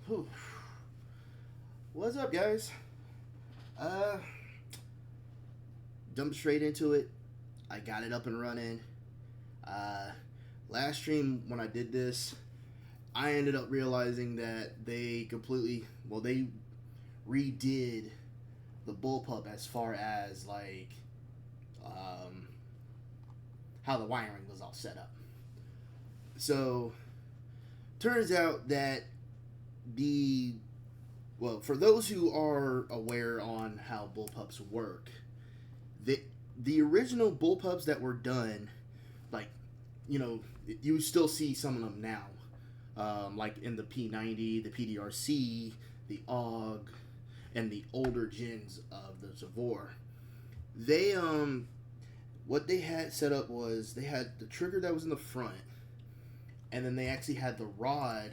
Whew. What's up, guys? Uh, Jump straight into it. I got it up and running. Uh, Last stream when I did this, I ended up realizing that they they redid the bullpup as far as like um, how the wiring was all set up. So turns out that the for those who are aware on how bullpups work, the original bullpups that were done, like, you still see some of them now, like in the P90, the PDRC, the AUG, and the older gens of the Tavor. They what they had set up was they had the trigger that was in the front, and then they actually had the rod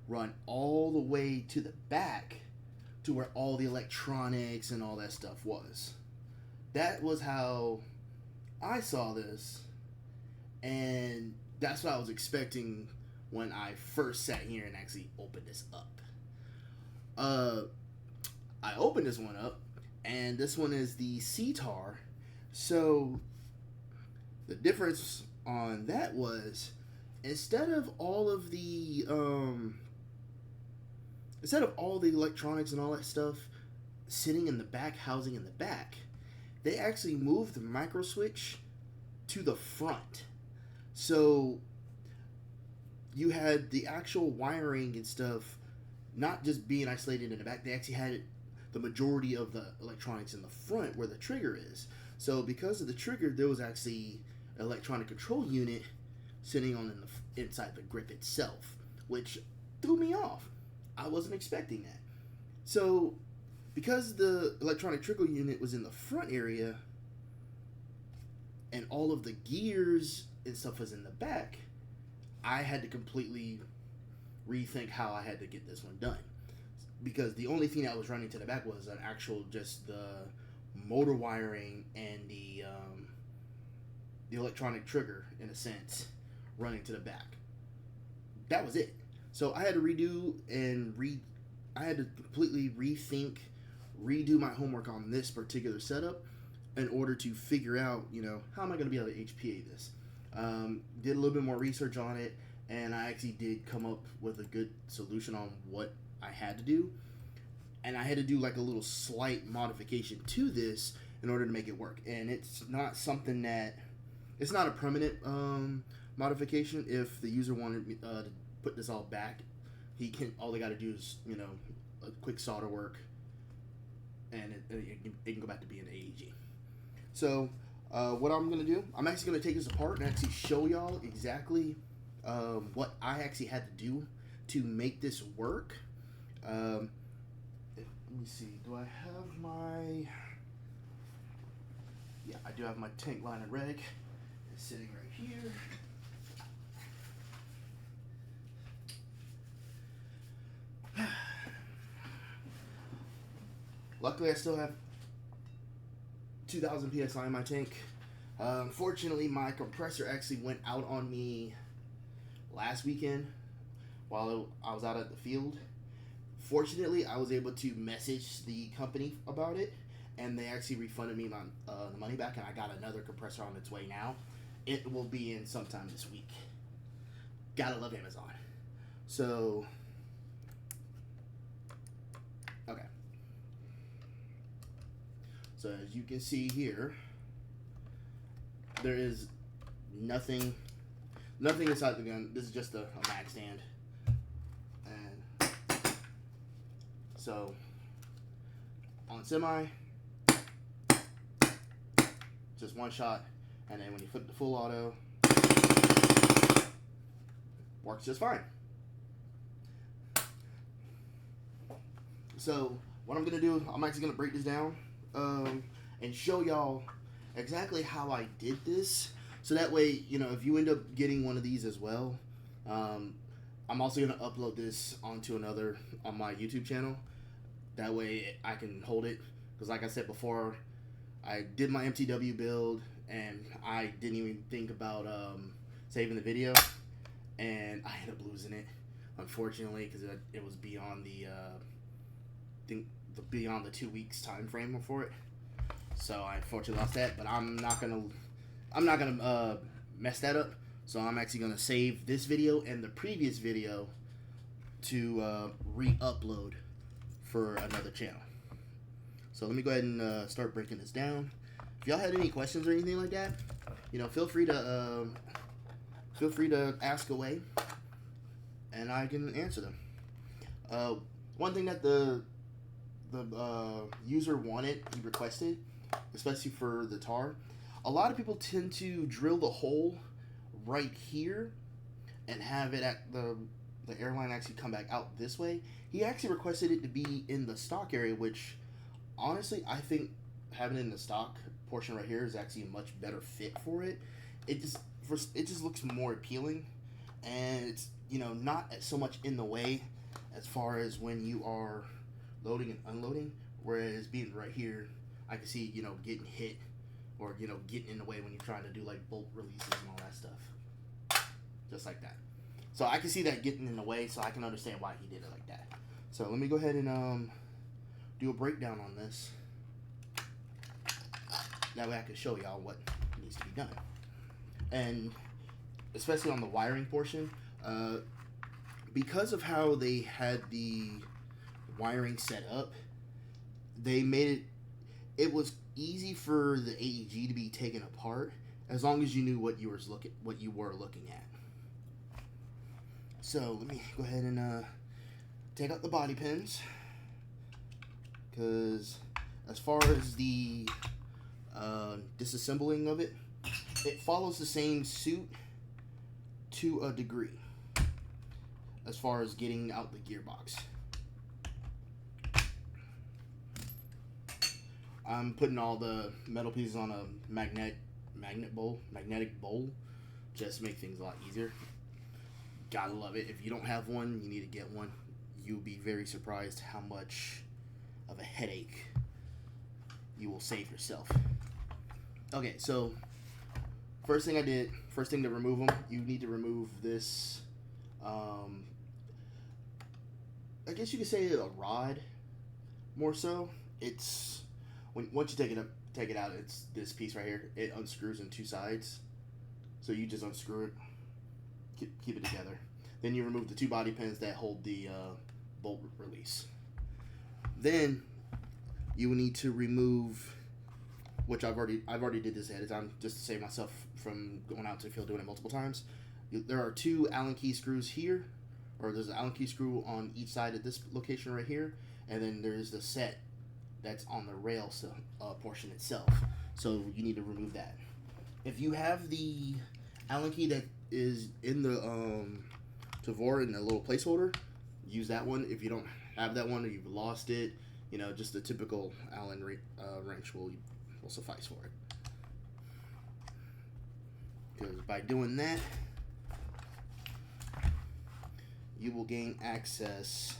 run all the way to the back to where all the electronics and all that stuff was. That was how I saw this, and that's what I was expecting when I first sat here and actually opened this up. I opened this one up, and this one is the CTAR. So the difference on that was instead of all the electronics and all that stuff sitting in the back, housing in the back, they actually moved the micro switch to the front. So you had the actual wiring and stuff not just being isolated in the back. They actually had the majority of the electronics in the front where the trigger is. So because of the trigger, there was actually an electronic control unit sitting on inside the grip itself, which threw me off. I wasn't expecting that. So because the electronic trigger unit was in the front area and all of the gears and stuff was in the back, I had to completely rethink how I had to get this one done. Because the only thing that was running to the back was an actual just the motor wiring and the electronic trigger, in a sense, running to the back. That was it. So I had to I had to completely redo my homework on this particular setup in order to figure out, how am I going to be able to HPA this. Did a little bit more research on it, and I actually did come up with a good solution on what I had to do. And I had to do like a little slight modification to this in order to make it work. And it's not something that, it's not a permanent modification. If the user wanted me to put this all back, all they got to do is, a quick solder work, and it can go back to being AEG. So what I'm going to do, I'm actually going to take this apart and actually show y'all exactly what I actually had to do to make this work. Let me see, do I have my... Yeah, I do have my tank line and reg. It's sitting right here. Luckily, I still have 2,000 PSI in my tank. Unfortunately, my compressor actually went out on me last weekend while I was out at the field. Fortunately, I was able to message the company about it, and they actually refunded me the money back, and I got another compressor on its way now. It will be in sometime this week. Gotta love Amazon. So, okay. So as you can see here, there is nothing inside the gun. This is just a mag stand. And so on semi, just one shot, and then when you flip the full auto, works just fine. So what I'm gonna do, I'm actually gonna break this down and show y'all exactly how I did this, so that way, if you end up getting one of these as well, I'm also gonna upload this on my YouTube channel. That way I can hold it, because like I said before, I did my MTW build and I didn't even think about saving the video, and I ended up losing it, unfortunately, because it was beyond beyond the 2 weeks time frame for it. So I unfortunately lost that, but I'm not gonna mess that up. So I'm actually gonna save this video and the previous video to re-upload for another channel. So let me go ahead and start breaking this down. If y'all had any questions or anything like that, feel free to ask away, and I can answer them. One thing that the user he requested, especially for the TAR, a lot of people tend to drill the hole right here and have it at the airline actually come back out this way. He actually requested it to be in the stock area, which honestly I think having it in the stock portion right here is actually a much better fit for it. It just looks more appealing, and it's not so much in the way as far as when you are loading and unloading, whereas being right here, I can see getting hit or getting in the way when you're trying to do like bolt releases and all that stuff, just like that. So I can see that getting in the way, so I can understand why he did it like that. So let me go ahead and do a breakdown on this. That way I can show y'all what needs to be done, and especially on the wiring portion, because of how they had the wiring set up, they made it was easy for the AEG to be taken apart as long as you knew what you were looking at. So let me go ahead and take out the body pins, because as far as the disassembling of it, it follows the same suit to a degree as far as getting out the gearbox. I'm putting all the metal pieces on a magnetic bowl, just to make things a lot easier. Gotta love it. If you don't have one, you need to get one. You'll be very surprised how much of a headache you will save yourself. Okay, so first thing to remove them, you need to remove this, I guess you could say a rod, more so. It's, once you take it out, it's this piece right here. It unscrews in two sides. So you just unscrew it, keep it together. Then you remove the two body pins that hold the bolt release. Then you will need to remove, which I've already did this ahead of time just to save myself from going out to the field doing it multiple times. There are two Allen key screws here, or there's an Allen key screw on each side of this location right here, and then there's the set that's on the rail portion itself. So you need to remove that. If you have the Allen key that is in the Tavor in the little placeholder, use that one. If you don't have that one or you've lost it, just the typical Allen wrench will suffice for it. Because by doing that, you will gain access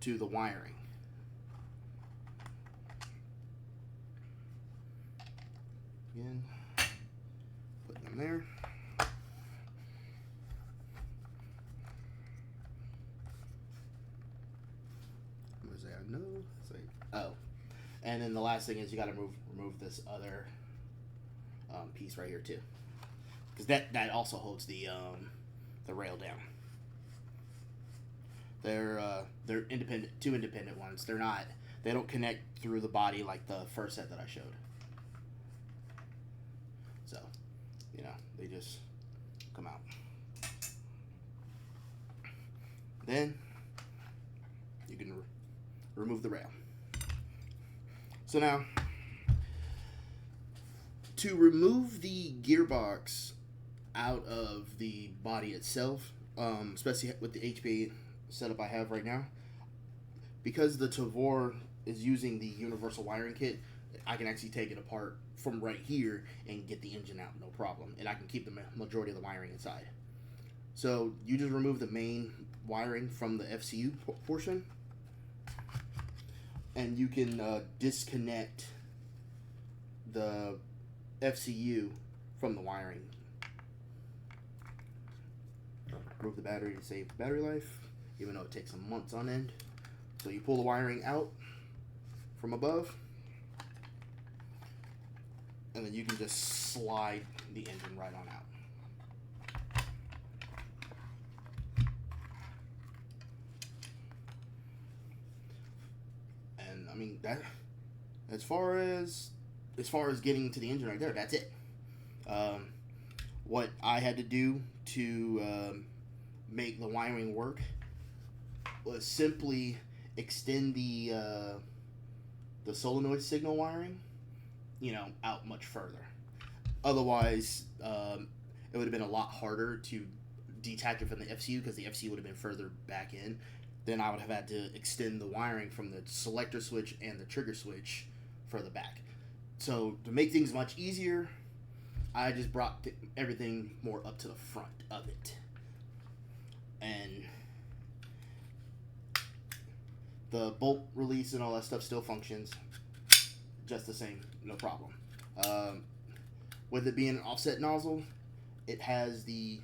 to the wiring. Again, put them there. What was that? No. Oh, and then the last thing is you got to remove this other piece right here too, because that also holds the rail down. They're independent, two independent ones. They don't connect through the body like the first set that I showed. So, they just come out. Then you can remove the rail. So now, to remove the gearbox out of the body itself, especially with the HPA setup I have right now, because the Tavor is using the universal wiring kit, I can actually take it apart from right here and get the engine out, no problem, and I can keep the majority of the wiring inside. So you just remove the main wiring from the FCU portion, and you can disconnect the FCU from the wiring. Remove the battery to save battery life, even though it takes some months on end. So you pull the wiring out from above, and then you can just slide the engine right on out. And I mean, that as far as getting to the engine right there, that's it. What I had to do to make the wiring work was simply extend the solenoid signal wiring, out much further. Otherwise, it would have been a lot harder to detach it from the FCU, because the FCU would have been further back in. Then I would have had to extend the wiring from the selector switch and the trigger switch further back. So to make things much easier, I just brought everything more up to the front of it. And the bolt release and all that stuff still functions just the same, no problem. With it being an offset nozzle, it has the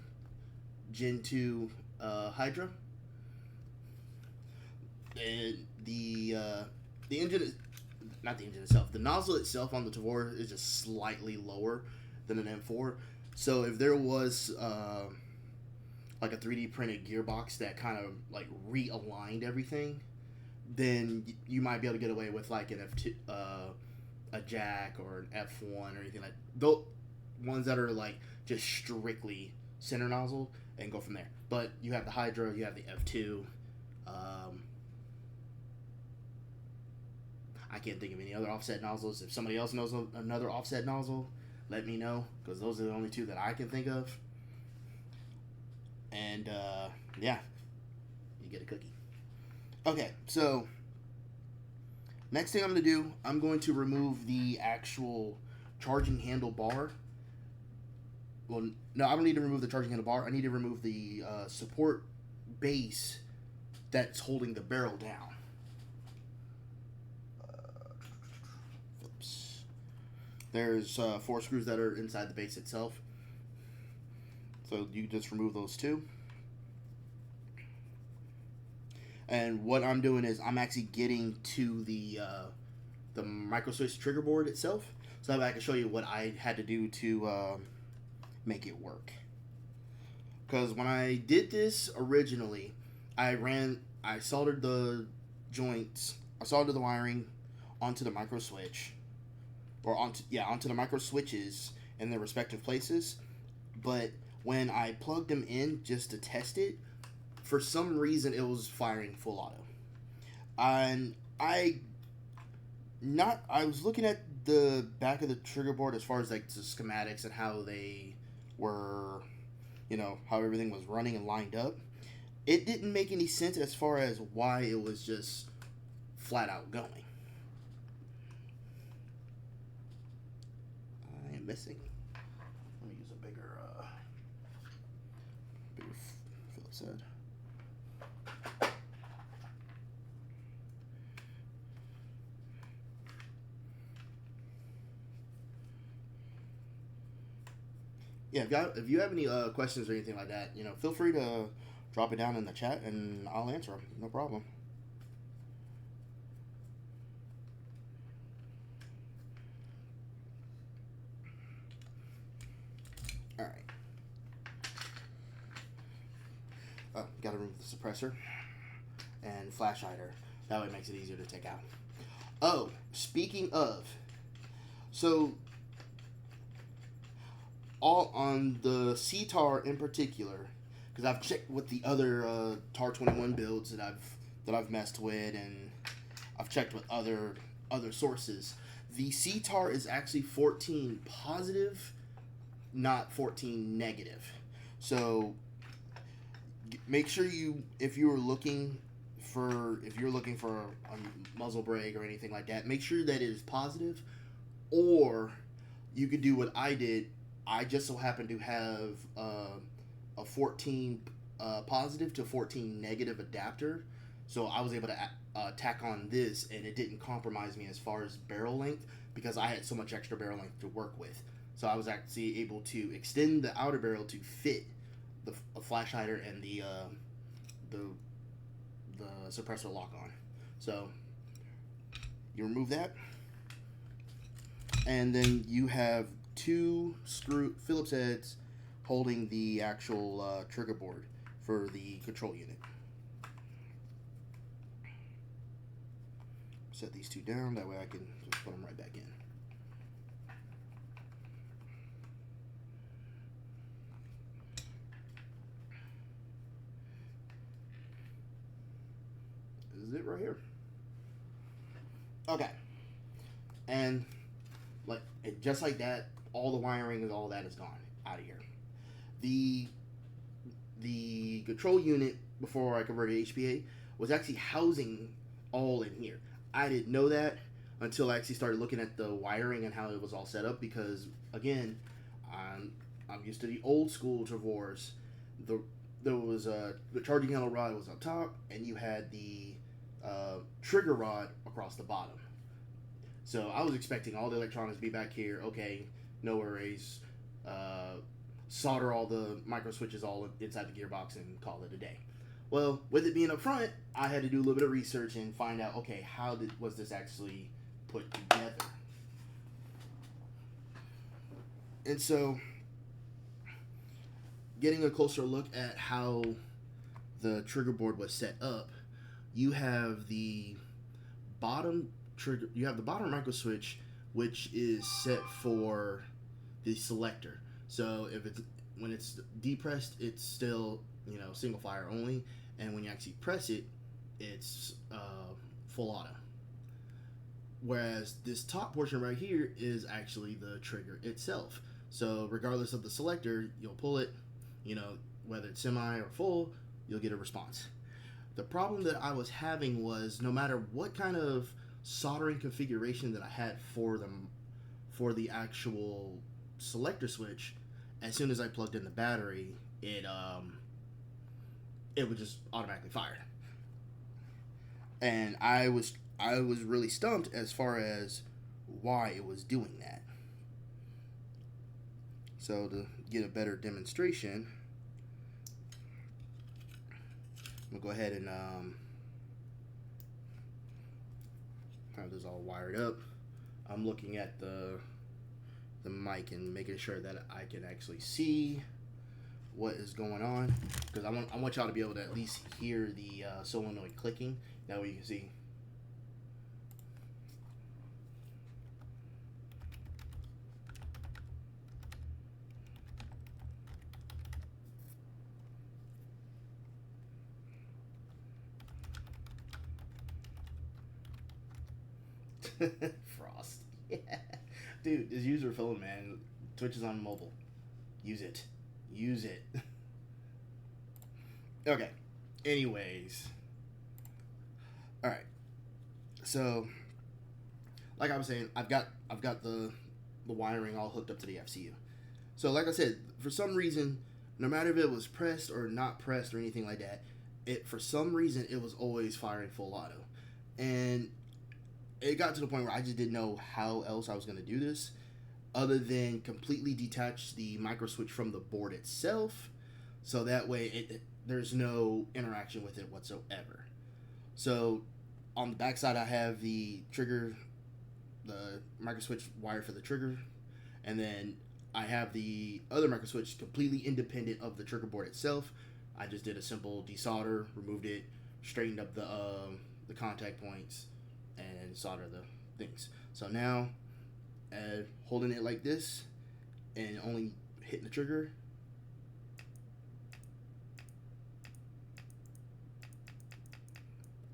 Gen 2 Hydra. And the engine, not the engine itself, the nozzle itself on the Tavor is just slightly lower than an M4. So if there was like a 3D printed gearbox that kind of like realigned everything, then you might be able to get away with like an F2, a jack or an F1 or anything like those ones that are like just strictly center nozzle and go from there. But you have the Hydra, you have the F2. I can't think of any other offset nozzles. If somebody else knows another offset nozzle, let me know, because those are the only two that I can think of. And yeah, you get a cookie. Okay, so next thing I'm going to do, I'm going to remove the actual charging handle bar. Well, no, I don't need to remove the charging handle bar. I need to remove the support base that's holding the barrel down. Oops. There's 4 screws that are inside the base itself. So you just remove those 2. And what I'm doing is I'm actually getting to the micro switch trigger board itself, so that I can show you what I had to do to make it work. Because when I did this originally, I soldered the joints, I soldered the wiring onto the micro switch, or onto the micro switches in their respective places. But when I plugged them in just to test it, for some reason it was firing full auto. And I was looking at the back of the trigger board as far as like the schematics and how they were, how everything was running and lined up. It didn't make any sense as far as why it was just flat out going. I am missing. Let me use a bigger Phillips head. Yeah, if you have any questions or anything like that, feel free to drop it down in the chat and I'll answer them. No problem. All right. Oh, gotta remove the suppressor and flash hider. That way it makes it easier to take out. Oh, speaking of, so all on the CTAR in particular, because I've checked with the other TAR 21 builds that I've messed with, and I've checked with other sources. The CTAR is actually 14 positive, not 14 negative. So make sure if you're looking for a muzzle brake or anything like that, make sure that it is positive, or you could do what I did. I just so happened to have a 14 positive to 14 negative adapter, so I was able to tack on this, and it didn't compromise me as far as barrel length, because I had so much extra barrel length to work with. So I was actually able to extend the outer barrel to fit the flash hider and the suppressor lock on. So you remove that, and then you have 2 Phillips heads holding the actual trigger board for the control unit. Set these 2 down, that way I can just put them right back in. This is it right here. Okay. And just like that, all the wiring and all that is gone out of here. The control unit, before I converted to HPA, was actually housing all in here. I didn't know that until I actually started looking at the wiring and how it was all set up, because again, I'm used to the old school Tavors. There was the charging handle rod was on top, and you had the trigger rod across the bottom. So I was expecting all the electronics to be back here. Okay, no worries. Solder all the micro switches all inside the gearbox and call it a day. Well, with it being up front, I had to do a little bit of research and find out, okay, how was this actually put together? And so, getting a closer look at how the trigger board was set up, you have the bottom trigger. You have the bottom micro switch, which is set for the selector. So if it's when it's depressed, it's still single fire only, and when you actually press it, it's full auto. Whereas this top portion right here is actually the trigger itself. So regardless of the selector, you'll pull it, whether it's semi or full, you'll get a response. The problem that I was having was no matter what kind of soldering configuration that I had for the actual selector switch, as soon as I plugged in the battery, it would just automatically fire. And I was really stumped as far as why it was doing that. So to get a better demonstration, I'm gonna go ahead and have this all wired up. I'm looking at the mic and making sure that I can actually see what is going on, because I want y'all to be able to at least hear the solenoid clicking. That way you can see. Frost. Yeah. Dude, this user phone, man. Twitch is on mobile. Use it. Use it. Okay. Anyways. Alright. So, like I was saying, I've got the wiring all hooked up to the FCU. So like I said, for some reason, no matter if it was pressed or not pressed or anything like that, for some reason it was always firing full auto. And it got to the point where I just didn't know how else I was going to do this other than completely detach the micro switch from the board itself, so that way there's no interaction with it whatsoever. So on the back side, I have the trigger, the micro switch wire for the trigger, and then I have the other micro switch completely independent of the trigger board itself. I just did a simple desolder, removed it, straightened up the contact points, and solder the things. So now, holding it like this and only hitting the trigger,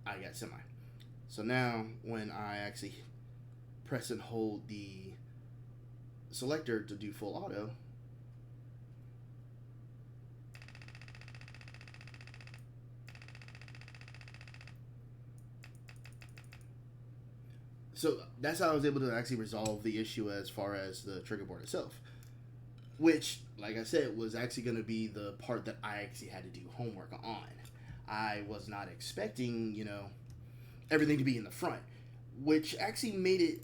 I got semi. So now when I actually press and hold the selector to do full auto, so that's how I was able to actually resolve the issue as far as the trigger board itself, which, like I said, was actually going to be the part that I actually had to do homework on. I was not expecting, everything to be in the front, which actually made it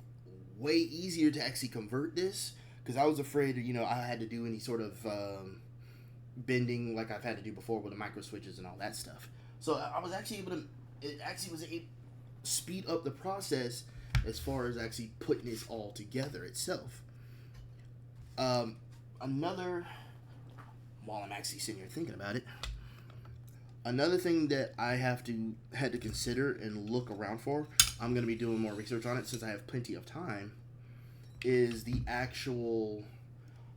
way easier to actually convert this, because I was afraid, I had to do any sort of bending like I've had to do before with the micro switches and all that stuff. So I was actually able to, it actually was able to speed up the process as far as actually putting this all together itself. While I'm actually sitting here thinking about it, another thing that I had to consider and look around for, I'm going to be doing more research on it since I have plenty of time, is the actual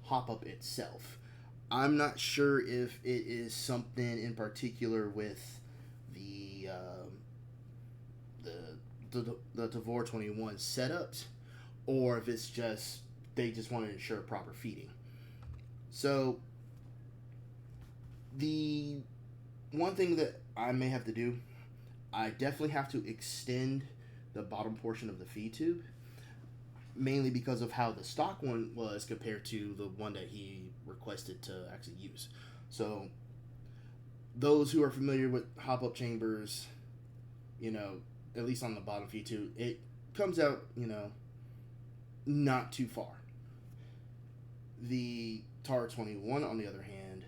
hop-up itself. I'm not sure if it is something in particular with the Tavor 21 setups, or if it's just they just want to ensure proper feeding. So the one thing that I may have to do, I definitely have to extend the bottom portion of the feed tube, mainly because of how the stock one was compared to the one that he requested to actually use. So those who are familiar with hop-up chambers, at least on the bottom feed tube, it comes out, not too far. The CTAR 21, on the other hand,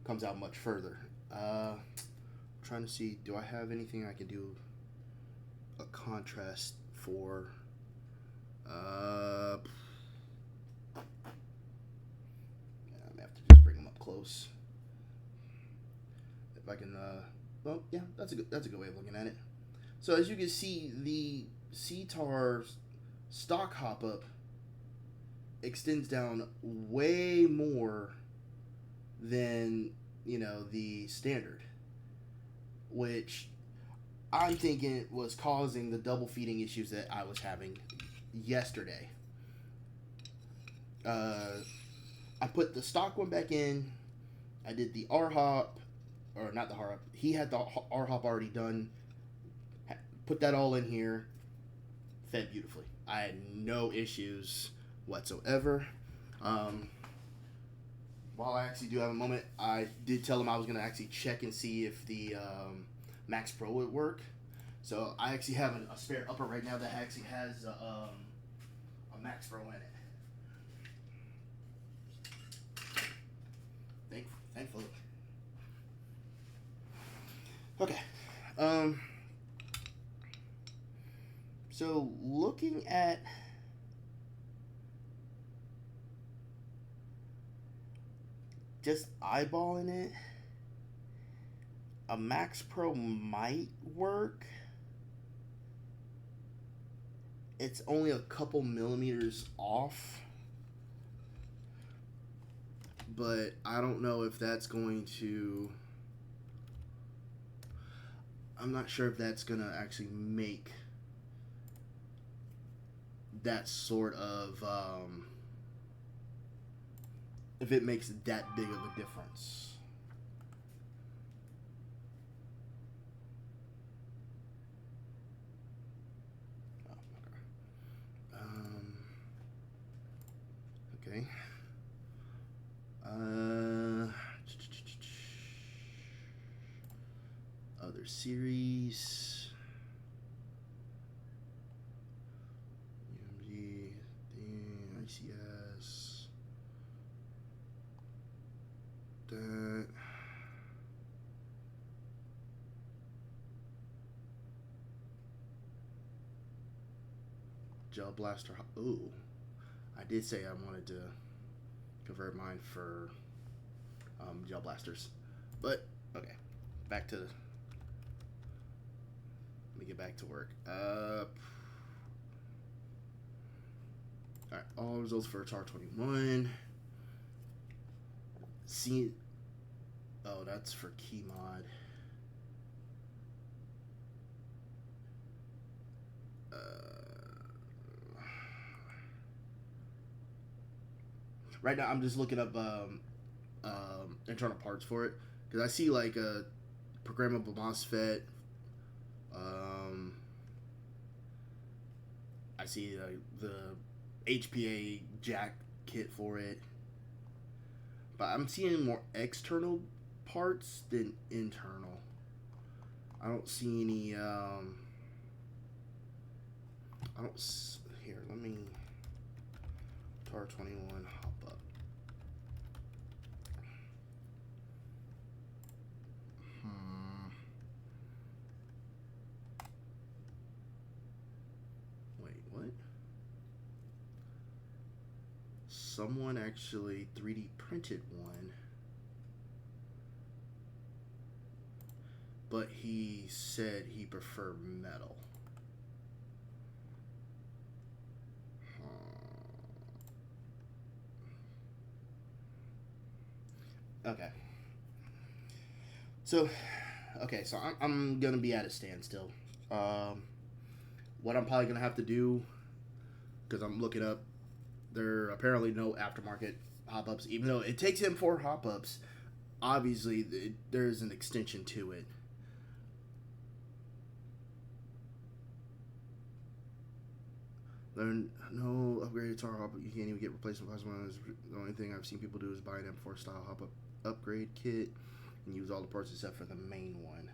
comes out much further. Trying to see, do I have anything I can do a contrast for? I'm gonna have to just bring them up close. If I can, well, yeah, that's a good way of looking at it. So as you can see, the CTAR stock hop up extends down way more than, you know, the standard, which I'm thinking was causing the double feeding issues that I was having yesterday. I put the stock one back in. I did the R hop, or not the R hop. He had the R hop already done. Put that all in here. Fed beautifully. I had no issues whatsoever. While I actually do have a moment, I did tell him I was going to actually check and see if the Max Pro would work. So I actually have a spare upper right now that actually has a Max Pro in it. Thankfully. Okay. So looking at just eyeballing it, a Max Pro might work. It's only a couple millimeters off, but I don't know if that's going to, I'm not sure if that's going to actually make that sort of, if it makes that big of a difference. Okay. Other series. UMG, ICS. That. Gel Blaster. Ooh. I did say I wanted to convert mine for gel blasters, but okay, back to, let me get back to work. All right, all results for TAR 21. See, oh, that's for key mod. Right now, I'm just looking up internal parts for it, because I see like a programmable MOSFET. I see the HPA jack kit for it, but I'm seeing more external parts than internal. I don't see any. I don't. Here, let me. TAR 21 hop up. Wait, what? Someone actually 3D printed one, but he said he preferred metal. Okay. So, okay, so I'm gonna be at a standstill. What I'm probably gonna have to do, because I'm looking up, there are apparently no aftermarket hop-ups, even though it takes M4 hop-ups. Obviously, there's an extension to it. Learn no upgraded TAR hop. You can't even get replacement plasma. The only thing I've seen people do is buy an M4 style hop up upgrade kit and use all the parts except for the main one.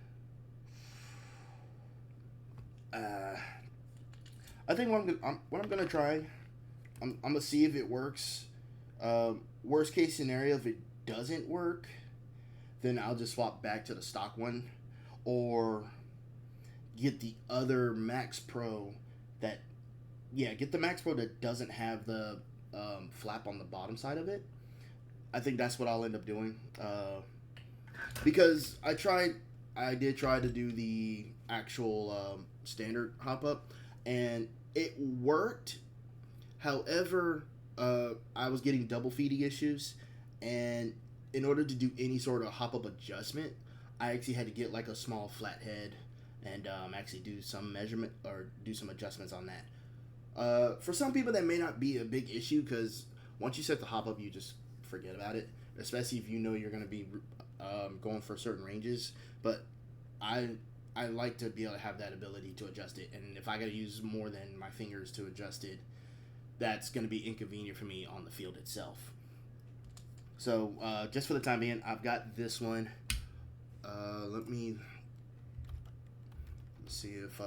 I think what I'm gonna try, I'm gonna see if it works. Worst case scenario, if it doesn't work, then I'll just swap back to the stock one, or get the other Max Pro that, yeah, get the Max Pro that doesn't have the flap on the bottom side of it. I think that's what I'll end up doing, because I I did try to do the actual standard hop up, and it worked. However, I was getting double feeding issues, and in order to do any sort of hop up adjustment, I actually had to get like a small flathead and actually do some measurement or do some adjustments on that. For some people, that may not be a big issue because once you set the hop up, you just forget about it, especially if you know you're going to be going for certain ranges. But I like to be able to have that ability to adjust it, and if I got to use more than my fingers to adjust it, that's going to be inconvenient for me on the field itself. So just for the time being, I've got this one. Let me see if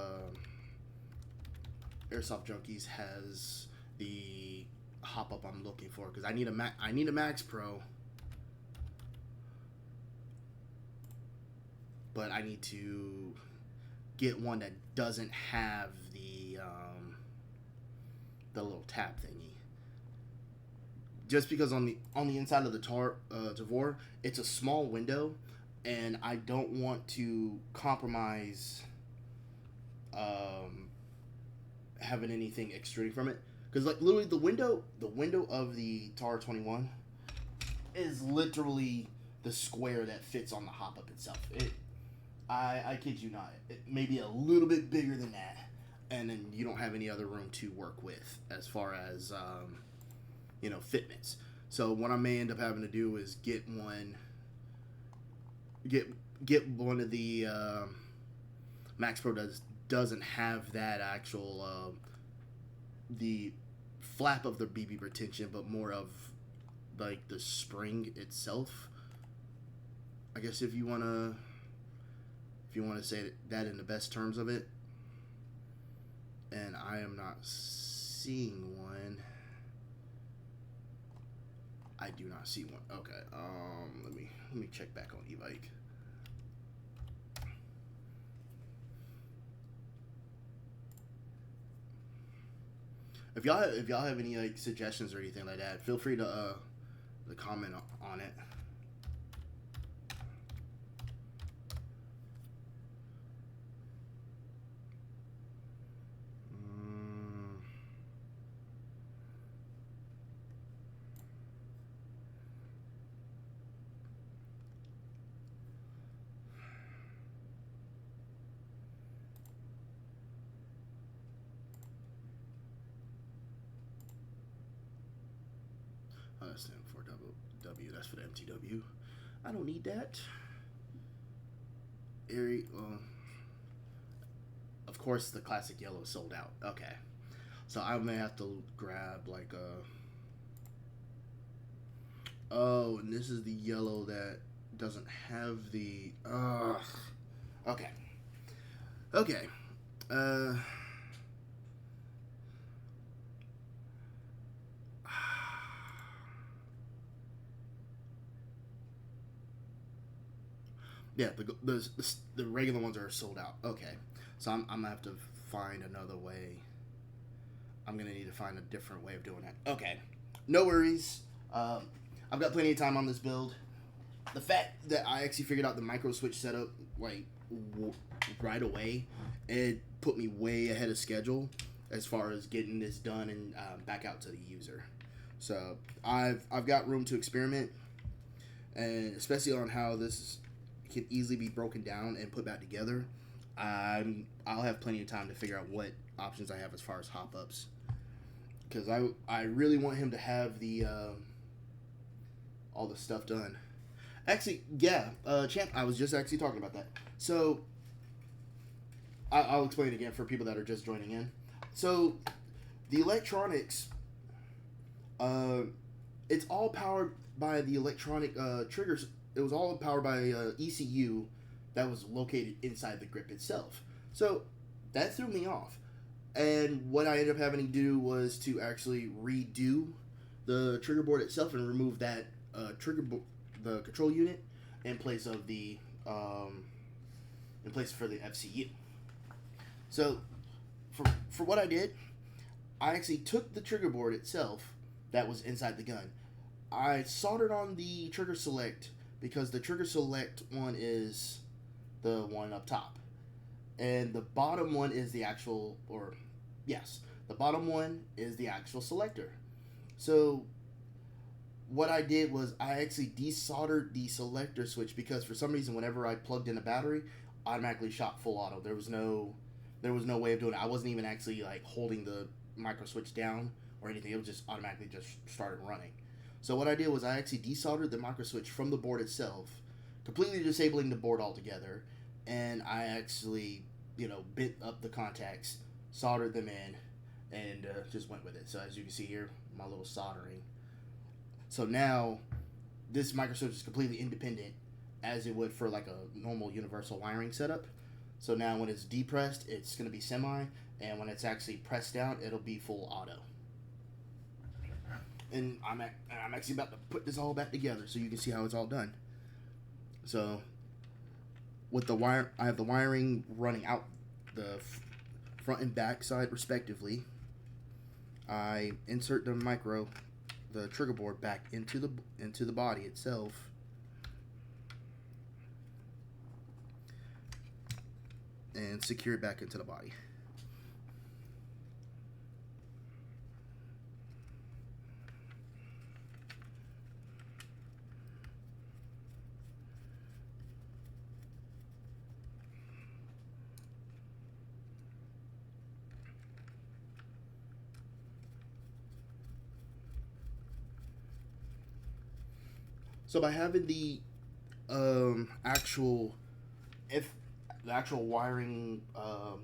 Airsoft Junkies has the hop up I'm looking for, because I need a Max Pro, but I need to get one that doesn't have the little tab thingy. Just because on the inside of the Tavor, it's a small window, and I don't want to compromise having anything extruding from it, because like literally the window of the TAR 21 is literally the square that fits on the hop up itself. I kid you not, it may be a little bit bigger than that, and then you don't have any other room to work with as far as fitments. So what I may end up having to do is get one of the Max Pro doesn't have that actual the flap of the BB retention, but more of like the spring itself. I guess if you wanna say that in the best terms of it, and I am not seeing one. I do not see one. Okay. Let me check back on eBike. If y'all have any like suggestions or anything like that, feel free to comment on it. Stand for W. That's for the MTW. I don't need that. Of course, the classic yellow is sold out. Okay, so I may have to grab like a. Oh, and this is the yellow that doesn't have the. Okay. Okay. Yeah, the regular ones are sold out. Okay, so I'm gonna have to find another way. I'm gonna need to find a different way of doing that. Okay, no worries. I've got plenty of time on this build. The fact that I actually figured out the micro switch setup like right away, it put me way ahead of schedule as far as getting this done and back out to the user. So I've got room to experiment, and especially on how this can easily be broken down and put back together. I'll have plenty of time to figure out what options I have as far as hop ups, because I really want him to have the all the stuff done. Actually, yeah, Champ, I was just actually talking about that. So I'll explain it again for people that are just joining in. So the electronics, it's all powered by the electronic triggers. It was all powered by ECU that was located inside the grip itself. So that threw me off. And what I ended up having to do was to actually redo the trigger board itself and remove that the control unit in place of the for the FCU. So for what I did, I actually took the trigger board itself that was inside the gun. I soldered on the trigger select, because the trigger select one is the one up top. And the bottom one is the actual, or yes, the bottom one is the actual selector. So what I did was I actually desoldered the selector switch because for some reason whenever I plugged in a battery, automatically shot full auto. There was no way of doing it. I wasn't even actually like holding the micro switch down or anything. It was just automatically just started running. So what I did was I actually desoldered the micro switch from the board itself, completely disabling the board altogether, and I actually bit up the contacts, soldered them in, and just went with it. So as you can see here, my little soldering. So now this micro switch is completely independent as it would for like a normal universal wiring setup. So now when it's depressed, it's going to be semi, and when it's actually pressed down, it'll be full auto. And I'm actually about to put this all back together so you can see how it's all done. So with the wire, I have the wiring running out the front and back side respectively. I insert the trigger board back into the body itself. And secure it back into the body. So by having the actual wiring,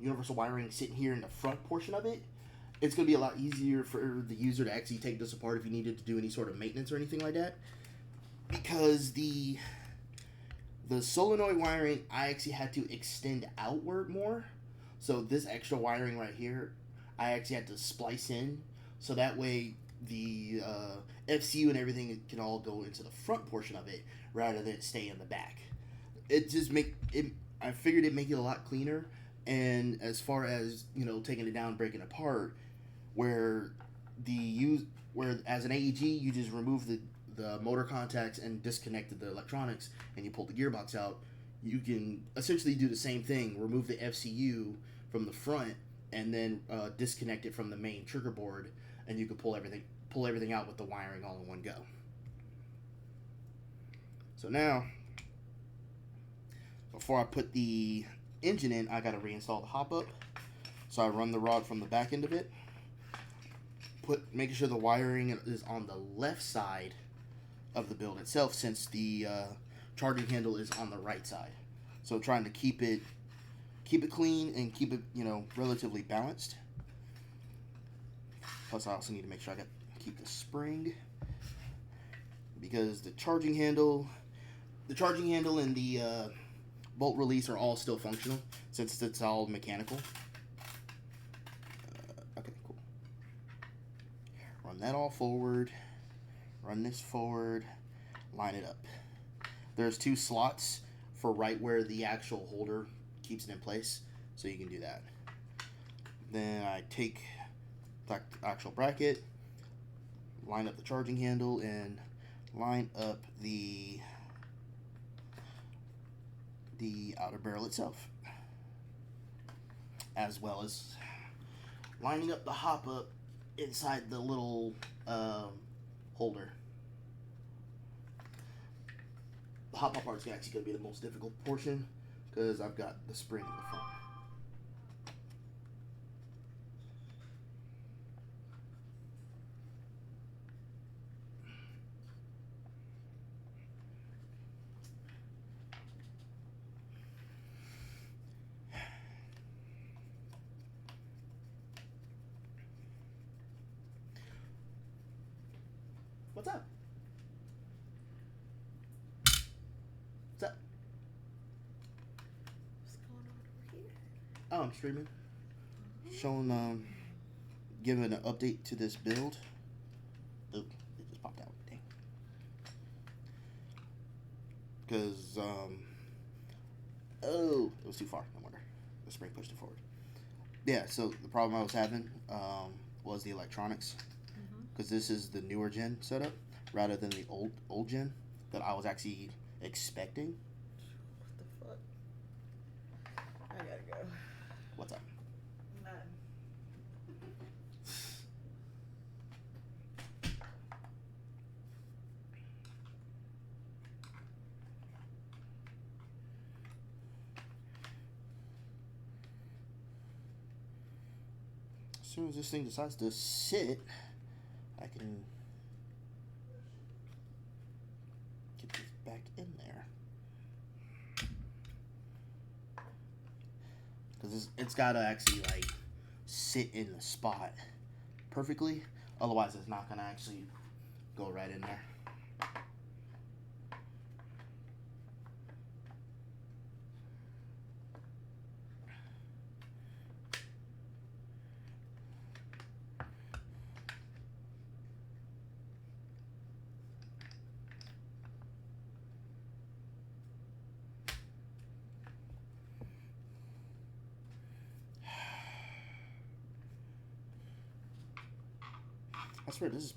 universal wiring sitting here in the front portion of it, it's going to be a lot easier for the user to actually take this apart if you needed to do any sort of maintenance or anything like that. Because the solenoid wiring, I actually had to extend outward more. So this extra wiring right here, I actually had to splice in. So that way the FCU and everything can all go into the front portion of it rather than stay in the back. It just I figured it'd make it a lot cleaner. And as far as taking it down, breaking it apart, where as an AEG you just remove the motor contacts and disconnected the electronics and you pull the gearbox out, you can essentially do the same thing, remove the FCU from the front and then disconnect it from the main trigger board, and you can pull everything out with the wiring all in one go. So now, before I put the engine in, I gotta reinstall the hop up. So I run the rod from the back end of it, making sure the wiring is on the left side of the build itself, since the charging handle is on the right side. So trying to keep it clean and keep it relatively balanced. Plus I also need to make sure I keep the spring, because the charging handle and the bolt release are all still functional since it's all mechanical. Okay, cool. Run that all forward. Run this forward. Line it up. There's 2 slots for right where the actual holder keeps it in place, so you can do that. Then I take the actual bracket, line up the charging handle, and line up the outer barrel itself, as well as lining up the hop up inside the little holder. The hop up part is actually going to be the most difficult portion because I've got the spring in the front. What's up? What's up? What's going on over here? Oh, I'm streaming. Showing, giving an update to this build. Oh, it just popped out. Dang. Because, oh, it was too far. No wonder. The spring pushed it forward. Yeah, so the problem I was having was the electronics. Because this is the newer gen setup rather than the old gen that I was actually expecting. What the fuck? What's up? None. As soon as this thing decides to sit, I can get this back in there. Because it's got to actually, like, sit in the spot perfectly. Otherwise, it's not going to actually go right in there. I swear, this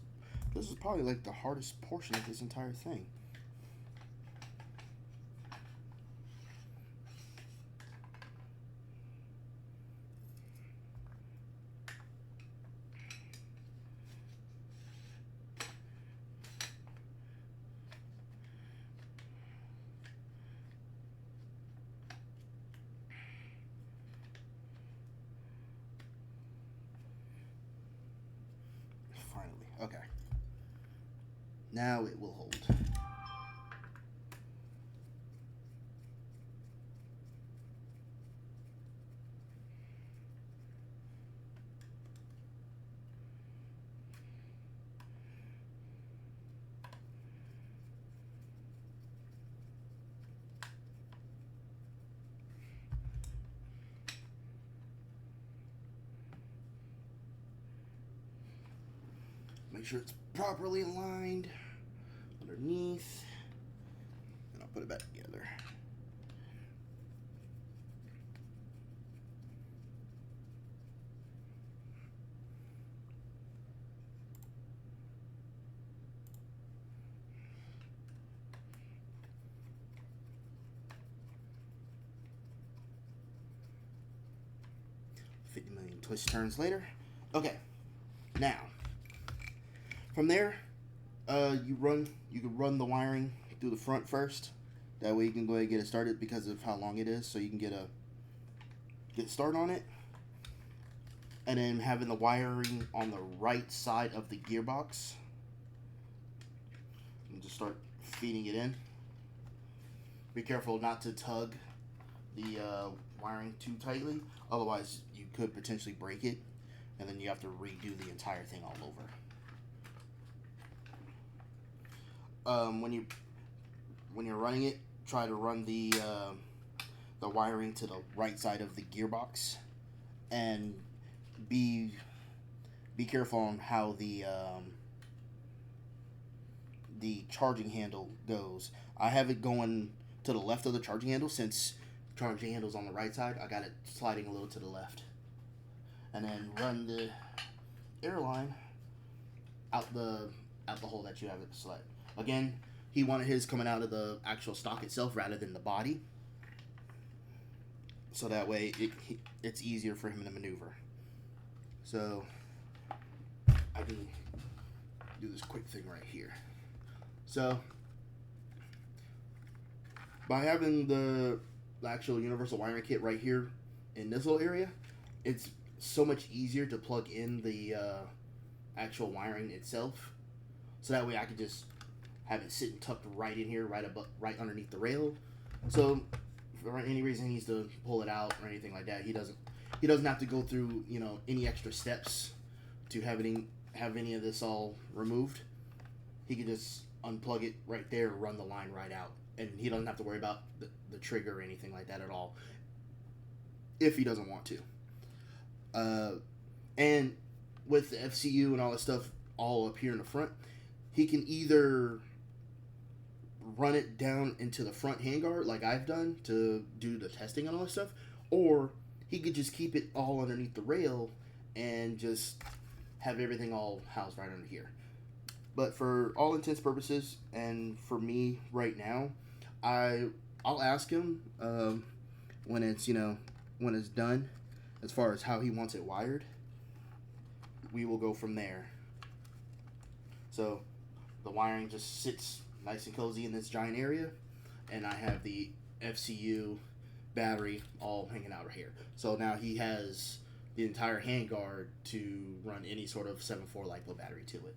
is probably like the hardest portion of this entire thing. Finally, okay. Now it will hold. Make sure it's properly aligned underneath, and I'll put it back together. $50 million twist turns later. Okay, now from there, you can run the wiring through the front first. That way you can go ahead and get it started because of how long it is, so you can get start on it. And then having the wiring on the right side of the gearbox, and just start feeding it in. Be careful not to tug the wiring too tightly, otherwise you could potentially break it, and then you have to redo the entire thing all over. When you're running it, try to run the wiring to the right side of the gearbox, and be careful on how the charging handle goes. I have it going to the left of the charging handle, since charging handle's on the right side. I got it sliding a little to the left, and then run the airline out the hole that you have it slide. Again, he wanted his coming out of the actual stock itself rather than the body, so that way it's easier for him to maneuver. So I can do this quick thing right here. So by having the actual universal wiring kit right here in this little area, it's so much easier to plug in the actual wiring itself. So that way I can just have it sitting tucked right in here, right underneath the rail. So if for any reason he needs to pull it out or anything like that, he doesn't have to go through any extra steps to have any of this all removed. He can just unplug it right there, run the line right out, and he doesn't have to worry about the trigger or anything like that at all, if he doesn't want to. And with the FCU and all that stuff all up here in the front, he can either run it down into the front handguard like I've done to do the testing and all that stuff, or he could just keep it all underneath the rail and just have everything all housed right under here. But for all intents and purposes, and for me right now, I'll ask him when it's when it's done, as far as how he wants it wired, we will go from there. So the wiring just sits nice and cozy in this giant area, and I have the FCU battery all hanging out here. So now he has the entire handguard to run any sort of 7.4 LiPo battery to it.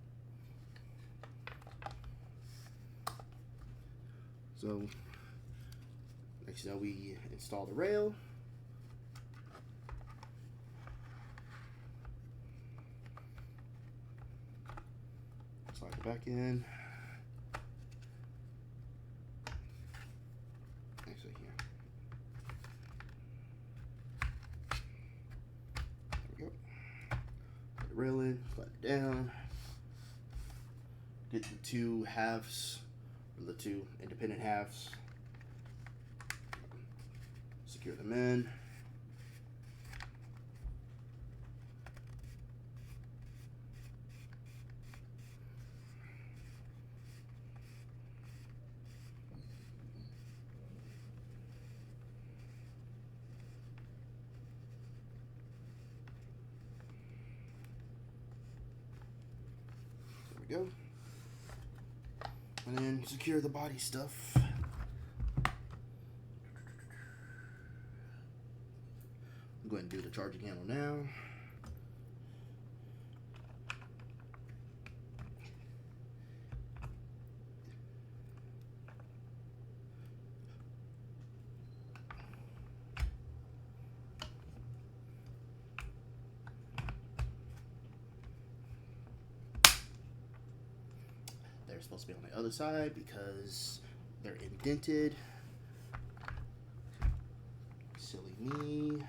So next, we install the rail. Slide it back in. Actually, here. There we go. Put the rail in, slide it down. Get the two halves, or the two independent halves. Secure them in. There we go. And then secure the body stuff. Go ahead and do the charging handle now. They're supposed to be on the other side because they're indented. Silly me.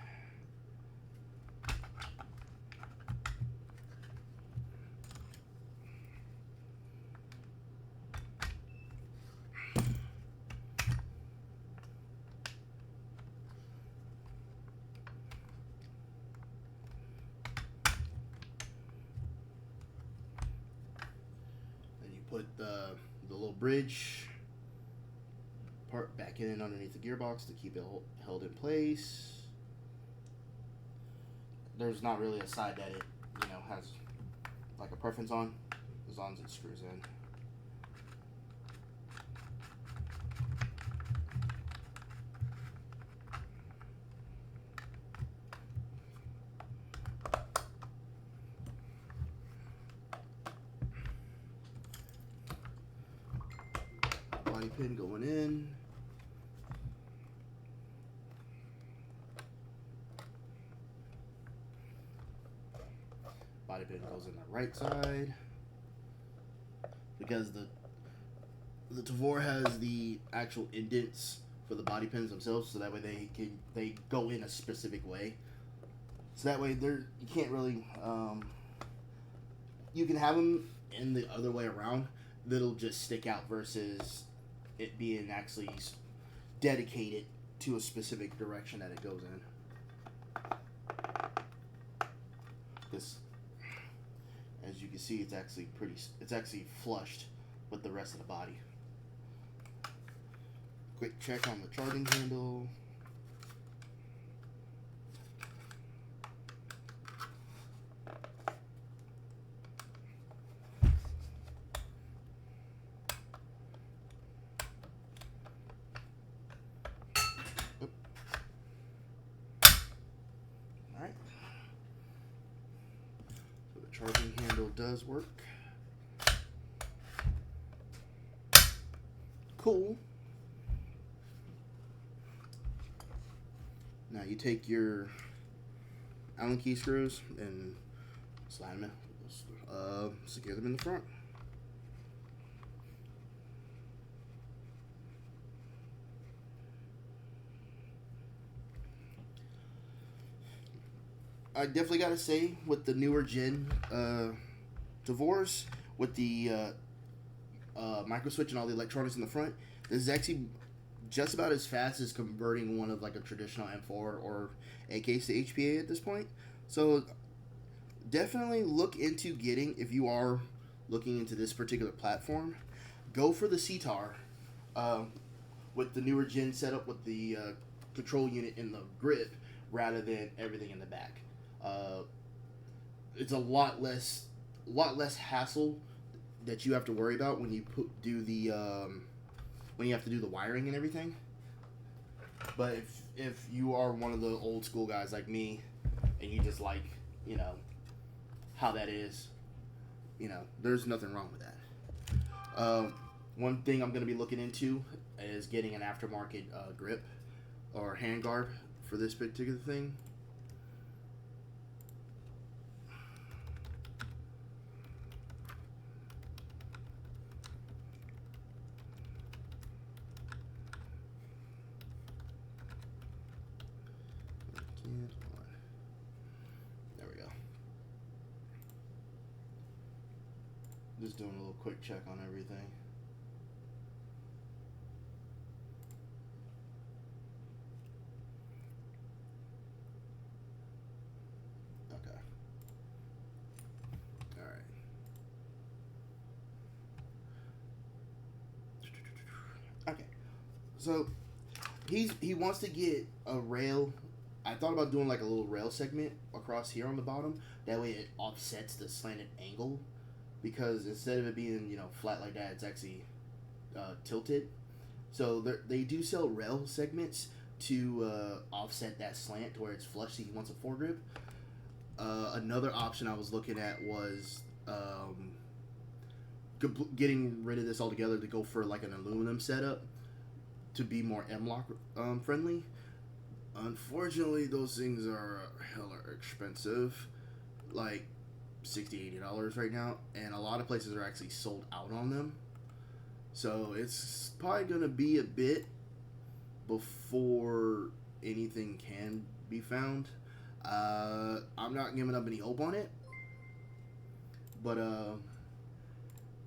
Put the little bridge part back in underneath the gearbox to keep it held in place. There's not really a side that it, has like a preference on, as long as it screws in. Body pin going in. Body pin goes in the right side because the Tavor has the actual indents for the body pins themselves, so that way they go in a specific way. So that way you can't really you can have them in the other way around. That'll just stick out versus it being actually dedicated to a specific direction that it goes in. This, as you can see, it's actually flushed with the rest of the body. Quick check on the charging handle. Charging handle does work. Cool. Now you take your Allen key screws and slide them in, secure them in the front. I definitely gotta say, with the newer gen Tavors, with the micro switch and all the electronics in the front, this is actually just about as fast as converting one of like a traditional M4 or AK to HPA at this point. So definitely look into getting, if you are looking into this particular platform, go for the CTAR with the newer gen setup with the control unit in the grip rather than everything in the back. It's a lot less hassle that you have to worry about when you when you have to do the wiring and everything. But if you are one of the old school guys like me, and you just like, you know, how that is, you know, there's nothing wrong with that. One thing I'm going to be looking into is getting an aftermarket grip or handguard for this particular thing. There we go. Just doing a little quick check on everything. Okay. All right. Okay. So he wants to get a rail. I thought about doing like a little rail segment across here on the bottom. That way it offsets the slanted angle, because instead of it being, you know, flat like that, it's actually tilted. So they do sell rail segments to offset that slant to where it's flush. So he wants a foregrip. Another option I was looking at was getting rid of this altogether to go for like an aluminum setup to be more M-LOK friendly. Unfortunately, those things are hella expensive, like $60-$80 right now, and a lot of places are actually sold out on them. So it's probably gonna be a bit before anything can be found. I'm not giving up any hope on it, but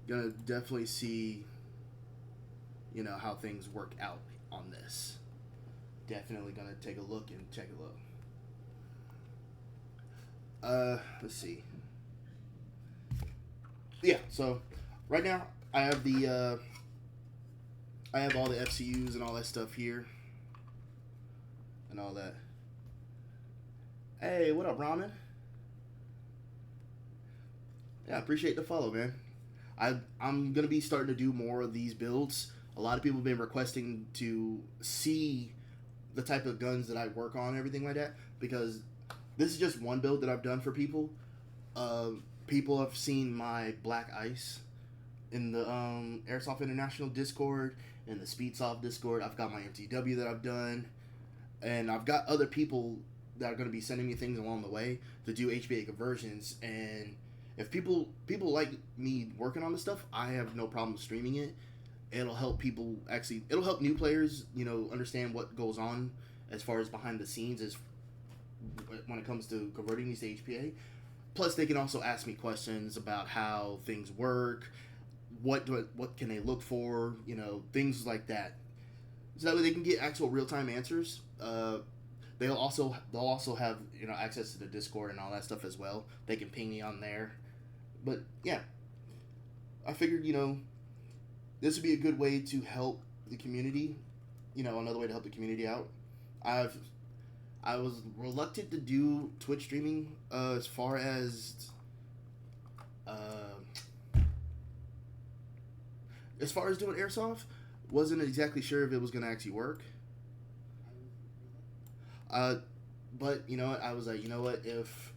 gonna definitely see, you know, how things work out on this. Definitely gonna take a look and check a look. Let's see. Yeah, so right now I have I have all the FCUs and all that stuff here and all that. Hey, what up, Ramen? Yeah, I appreciate the follow, man. I'm gonna be starting to do more of these builds. A lot of people have been requesting to see the type of guns that I work on and everything like that, because this is just one build that I've done for people. People have seen my Black Ice in the Airsoft International Discord and the Speedsoft Discord. I've got my MTW that I've done, and I've got other people that are going to be sending me things along the way to do HPA conversions. And if people like me working on this stuff, I have no problem streaming it. It'll help people it'll help new players, you know, understand what goes on as far as behind the scenes as when it comes to converting these to HPA. Plus, they can also ask me questions about how things work, what can they look for, you know, things like that. So that way they can get actual real time answers. They'll also have, you know, access to the Discord and all that stuff as well. They can ping me on there. But yeah, I figured, you know, this would be a good way to help the community. You know, another way to help the community out. I was reluctant to do Twitch streaming as far as doing airsoft. Wasn't exactly sure if it was gonna actually work. But you know what? I was like, you know what? If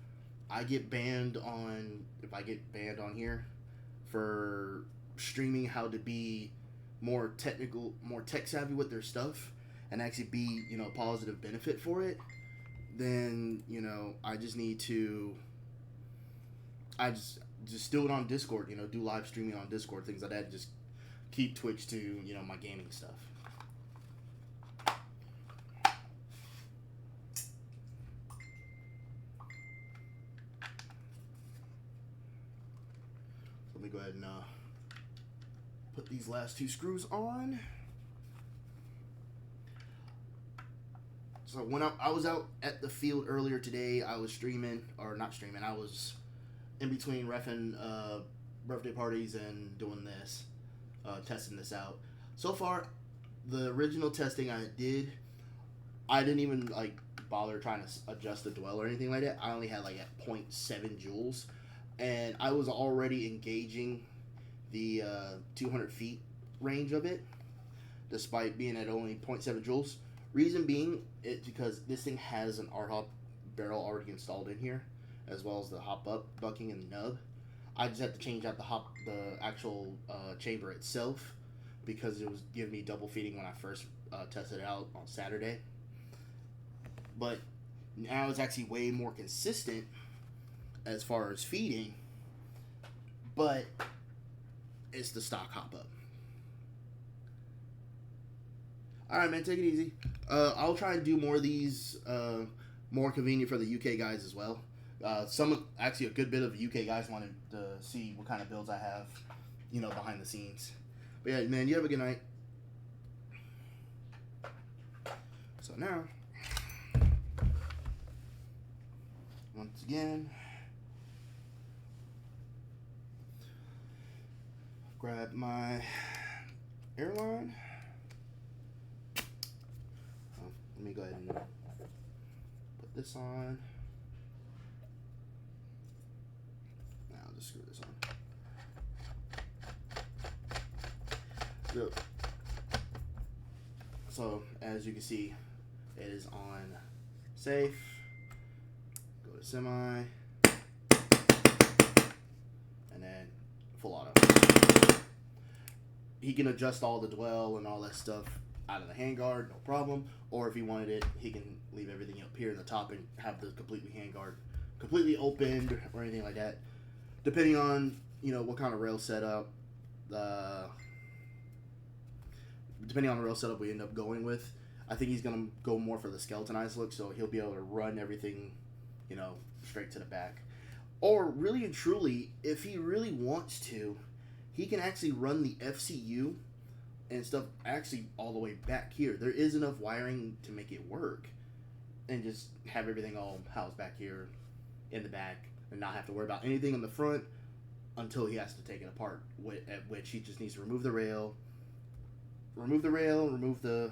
I get banned on here for streaming how to be more technical, more tech savvy with their stuff, and actually be, you know, a positive benefit for it, then, you know, I just need to just do it on Discord, you know, do live streaming on Discord, things like that, just keep Twitch to, you know, my gaming stuff. Let me go ahead and put these last two screws on. So when I was out at the field earlier today, I was streaming, or not streaming, I was in between reffing birthday parties and doing this, testing this out. So far, the original testing I did, I didn't even like bother trying to adjust the dwell or anything like that. I only had like at 0.7 joules, and I was already engaging the 200 feet range of it, despite being at only 0.7 joules. Reason being, it's because this thing has an R-Hop barrel already installed in here, as well as the hop up bucking and the nub. I just had to change out the actual chamber itself, because it was giving me double feeding when I first tested it out on Saturday. But now it's actually way more consistent as far as feeding, but it's the stock hop up. Alright, man, take it easy. I'll try and do more of these, more convenient for the UK guys as well. Actually, a good bit of UK guys wanted to see what kind of builds I have, behind the scenes. But yeah, man, you have a good night. So now, once again, grab my airline. Let me go ahead and put this on. Now I'll just screw this on. So as you can see, it is on safe. Go to semi, and then full auto. He can adjust all the dwell and all that stuff out of the handguard, no problem. Or if he wanted it, he can leave everything up here in the top and have the handguard completely opened or anything like that. Depending on, what kind of rail setup, depending on the rail setup we end up going with. I think he's going to go more for the skeletonized look, so he'll be able to run everything, straight to the back. Or really and truly, if he really wants to, he can actually run the FCU and stuff actually all the way back here. There is enough wiring to make it work, and just have everything all housed back here in the back and not have to worry about anything in the front until he has to take it apart, at which he just needs to remove the rail, remove the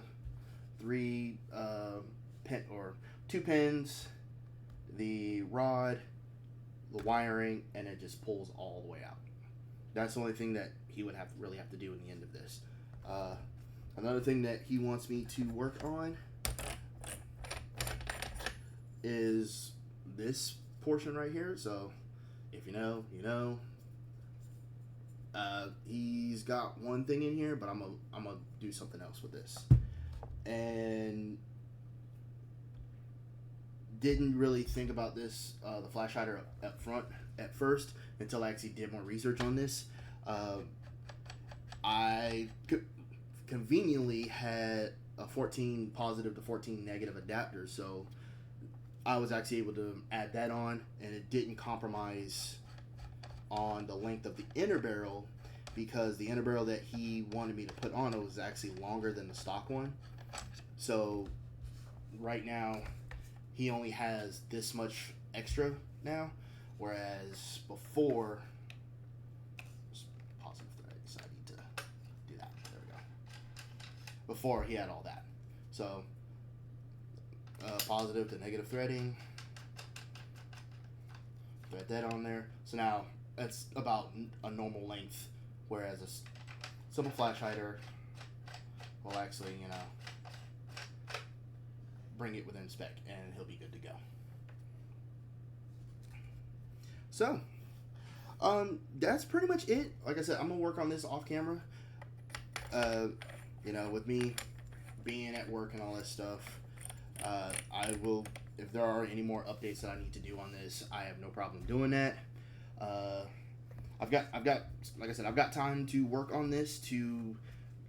2 pins, the rod, the wiring, and it just pulls all the way out. That's the only thing that he would really have to do in the end of this. Another thing that he wants me to work on is this portion right here. So if you know, you know. He's got one thing in here, but I'm gonna do something else with this. And didn't really think about this, the flash hider up front at first, until I actually did more research on this. I conveniently had a 14 positive to 14 negative adapter, so I was actually able to add that on, and it didn't compromise on the length of the inner barrel, because the inner barrel that he wanted me to put on it was actually longer than the stock one. So right now he only has this much extra now, whereas before, positive thread, so I need to do that. There we go. Before he had all that. So positive to negative threading, thread that on there. So now that's about a normal length, whereas a simple flash hider will actually, bring it within spec, and he'll be good to go. So, that's pretty much it. Like I said, I'm gonna work on this off camera. With me being at work and all that stuff, I will, if there are any more updates that I need to do on this, I have no problem doing that. I've got, like I said, I've got time to work on this, to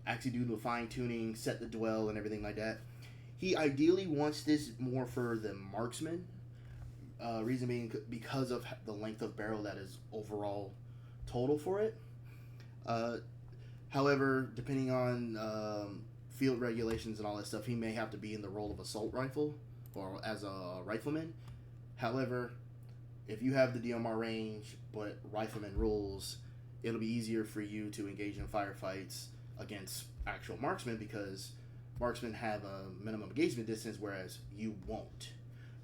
actually do the fine tuning, set the dwell, and everything like that. He ideally wants this more for the marksman. Reason being because of the length of barrel that is overall total for it. However, depending on field regulations and all that stuff, he may have to be in the role of assault rifle or as a rifleman. However, if you have the DMR range but rifleman rules, it'll be easier for you to engage in firefights against actual marksmen, because marksmen have a minimum engagement distance, whereas you won't.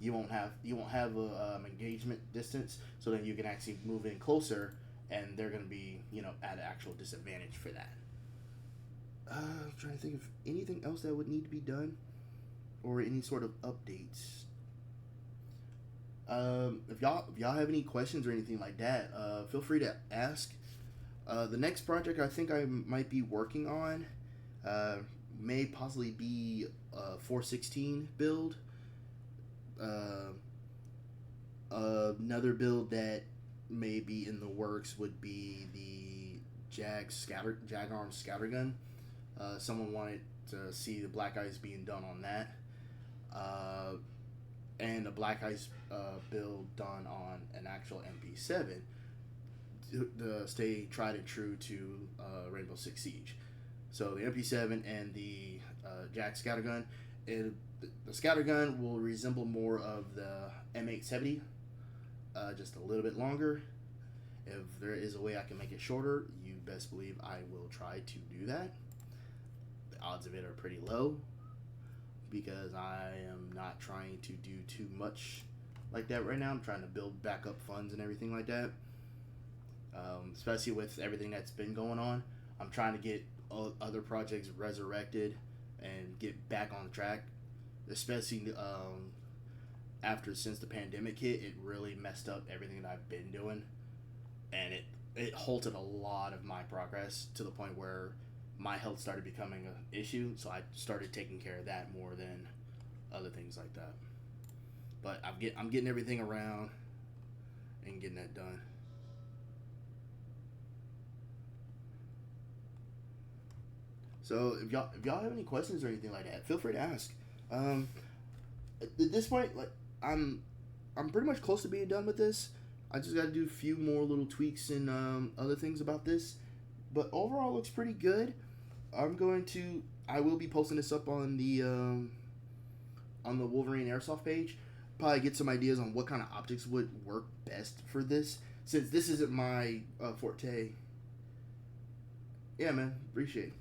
You won't have a engagement distance, so then you can actually move in closer, and they're going to be at an actual disadvantage for that. I'm trying to think of anything else that would need to be done, or any sort of updates. If y'all have any questions or anything like that, feel free to ask. The next project I think I might be working on may possibly be a 416 build. Another build that may be in the works would be the Jag Arm Scattergun. Someone wanted to see the Black Ice being done on that. And a Black Ice build done on an actual MP7 to stay tried and true to Rainbow Six Siege. So the MP7 and the Jag Scattergun, the Scattergun will resemble more of the M870, just a little bit longer. If there is a way I can make it shorter, you best believe I will try to do that. The odds of it are pretty low, because I am not trying to do too much like that right now. I'm trying to build backup funds and everything like that. Especially with everything that's been going on, I'm trying to get other projects resurrected and get back on track. Especially since the pandemic hit, it really messed up everything that I've been doing, and it halted a lot of my progress to the point where my health started becoming an issue, so I started taking care of that more than other things like that. But I'm getting everything around and getting that done. So if y'all have any questions or anything like that, feel free to ask. At this point, I'm pretty much close to being done with this. I just got to do a few more little tweaks and other things about this, but overall it looks pretty good. I will be posting this up on the Wolverine Airsoft page. Probably get some ideas on what kind of optics would work best for this, since this isn't my forte. Yeah, man, appreciate it.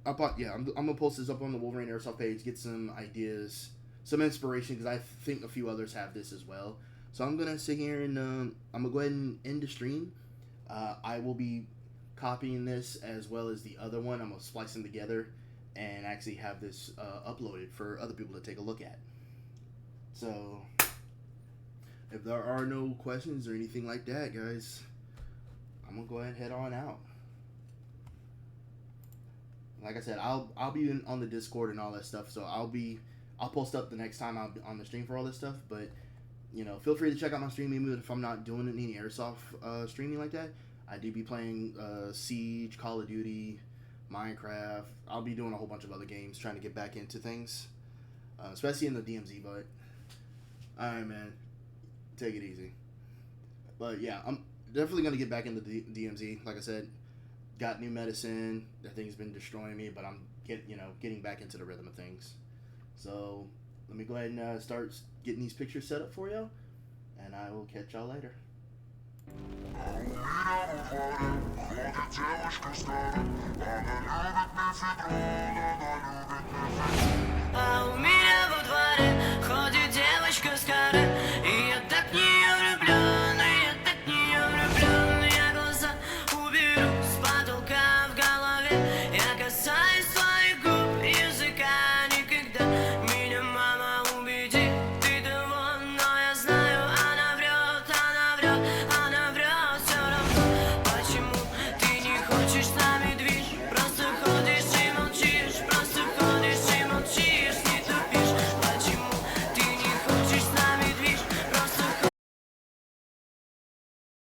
I'm gonna post this up on the Wolverine Airsoft page, get some ideas, some inspiration, because I think a few others have this as well. So I'm gonna sit here and I'm gonna go ahead and end the stream. I will be copying this as well as the other one. I'm gonna splice them together and actually have this uploaded for other people to take a look at. So if there are no questions or anything like that, guys, I'm gonna go ahead and head on out. Like I said, I'll be on the Discord and all that stuff, so I'll post up the next time I'll be on the stream for all this stuff. But feel free to check out my stream, even if I'm not doing any airsoft streaming like that. I do be playing Siege, Call of Duty, Minecraft. I'll be doing a whole bunch of other games, trying to get back into things, especially in the DMZ. But alright, man, take it easy. But yeah, I'm definitely gonna get back into the DMZ. Like I said, got new medicine. That thing's been destroying me, but I'm getting back into the rhythm of things. So let me go ahead and start getting these pictures set up for you, and I will catch y'all later. А у меня во дворе ходит девушка.